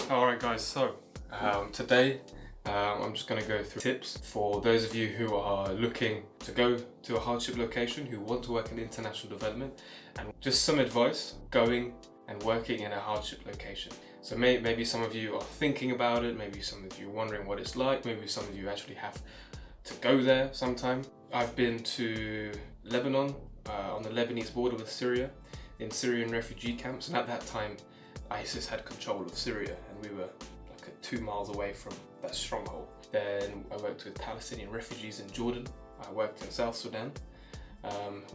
Alright guys, so today I'm just going to go through tips for those of you who are looking to go to a hardship location, who want to work in international development, and just some advice going and working in a hardship location. So maybe some of you are thinking about it, maybe some of you are wondering what it's like, maybe some of you actually have to go there sometime. I've been to Lebanon, on the Lebanese border with Syria, in Syrian refugee camps, and at that time ISIS had control of Syria and we were like 2 miles away from that stronghold. Then I worked with Palestinian refugees in Jordan. I worked in South Sudan,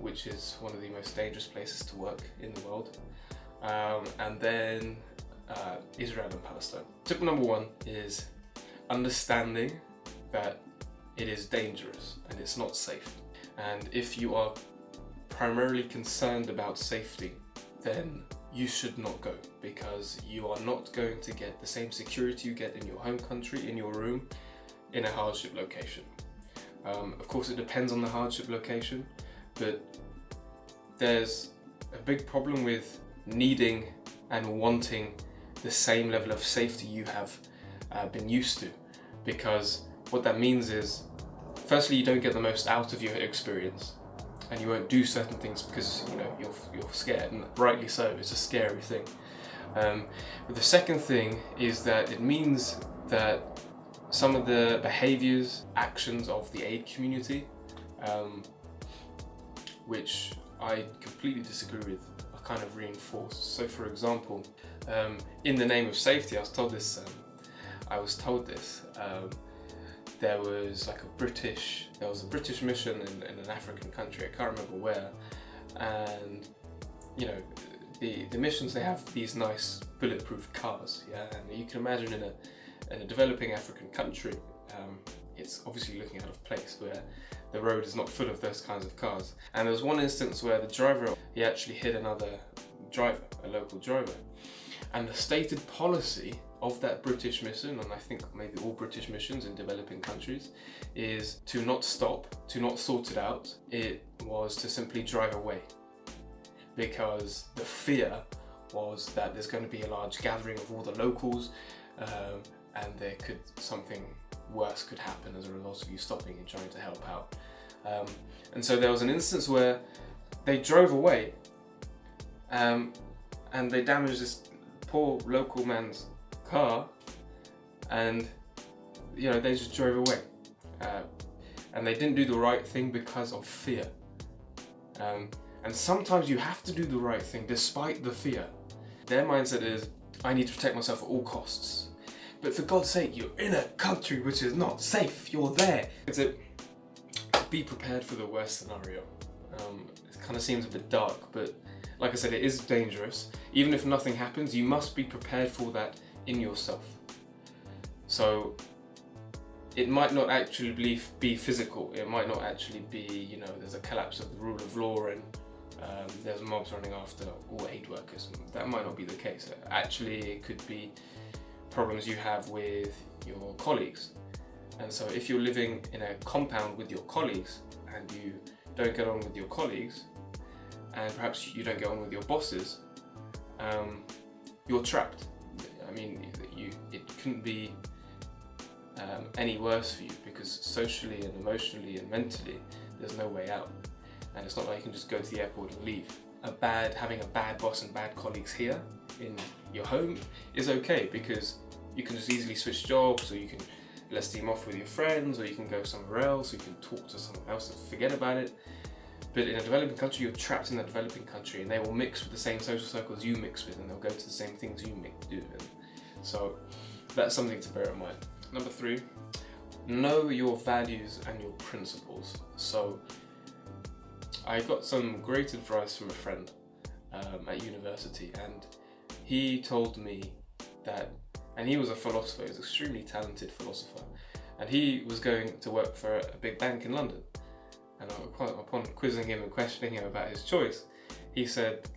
which is one of the most dangerous places to work in the world. And then Israel and Palestine. Tip number 1 is understanding that it is dangerous and it's not safe. And if you are primarily concerned about safety, then you should not go, because you are not going to get the same security you get in your home country, in your room, in a hardship location. Of course it depends on the hardship location, but there's a big problem with needing and wanting the same level of safety you have been used to, because what that means is, firstly, you don't get the most out of your experience, and you won't do certain things because you're scared, and rightly so. It's a scary thing. But the second thing is that it means that some of the behaviours, actions of the aid community, which I completely disagree with, are kind of reinforced. So, for example, in the name of safety, I was told this. There was a British mission in an African country, I can't remember where, and the missions, they have these nice bulletproof cars, yeah, and you can imagine in a developing African country, it's obviously looking out of place where the road is not full of those kinds of cars. And there was one instance where the driver, he actually hit another driver, a local driver, and the stated policy of that British mission, and I think maybe all British missions in developing countries, is to not stop, to not sort it out. It was to simply drive away, because the fear was that there's going to be a large gathering of all the locals, and something worse could happen as a result of you stopping and trying to help out. And so there was an instance where they drove away, and they damaged this poor local man's car, and they just drove away, and they didn't do the right thing because of fear. And sometimes you have to do the right thing despite the fear. Their mindset is, I need to protect myself at all costs. But for God's sake, you're in a country which is not safe. You're there. Be prepared for the worst scenario. It kind of seems a bit dark, but like I said, it is dangerous. Even if nothing happens, you must be prepared for that in yourself. So it might not actually be physical. It might not actually be, there's a collapse of the rule of law and there's mobs running after all aid workers. That might not be the case. Actually, it could be problems you have with your colleagues. And so if you're living in a compound with your colleagues and you don't get on with your colleagues, and perhaps you don't get on with your bosses, you're trapped. I mean, it couldn't be any worse for you, because socially and emotionally and mentally, there's no way out. And it's not like you can just go to the airport and leave. Having a bad boss and bad colleagues here in your home is okay, because you can just easily switch jobs, or you can let's team off with your friends, or you can go somewhere else, or you can talk to someone else and forget about it. But in a developing country, you're trapped in that developing country, and they will mix with the same social circles you mix with, and they'll go to the same things you do. And so that's something to bear in mind. Number 3, know your values and your principles. So I got some great advice from a friend at university, and he told me that, and he was a philosopher, he was an extremely talented philosopher, and he was going to work for a big bank in London. And upon quizzing him and questioning him about his choice, he said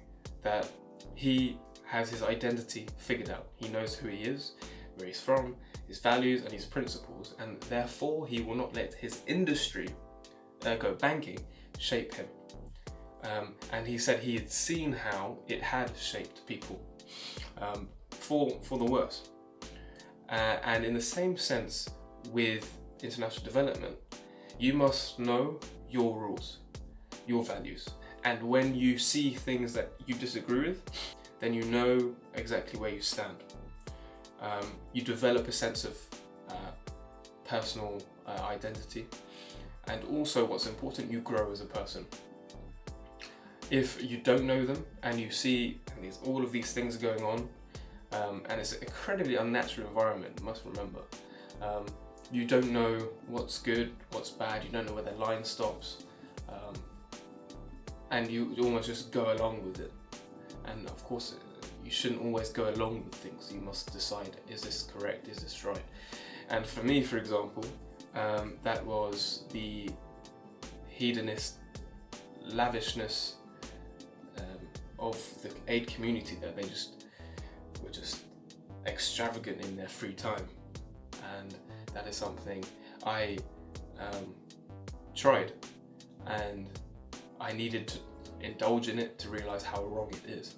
that he has his identity figured out. He knows who he is, where he's from, his values and his principles, and therefore he will not let his industry, banking, shape him. And he said he had seen how it had shaped people for the worse. And in the same sense with international development, you must know your rules, your values. And when you see things that you disagree with, then you know exactly where you stand. You develop a sense of personal identity, and also what's important, you grow as a person. If you don't know them and you see all of these things going on, and it's an incredibly unnatural environment, you must remember. You don't know what's good, what's bad, you don't know where the line stops, and you almost just go along with it. And of course, you shouldn't always go along with things. You must decide, is this correct, is this right? And for me, for example, that was the hedonist lavishness of the aid community, that they were just extravagant in their free time. And that is something I tried, and I needed to indulge in it to realize how wrong it is.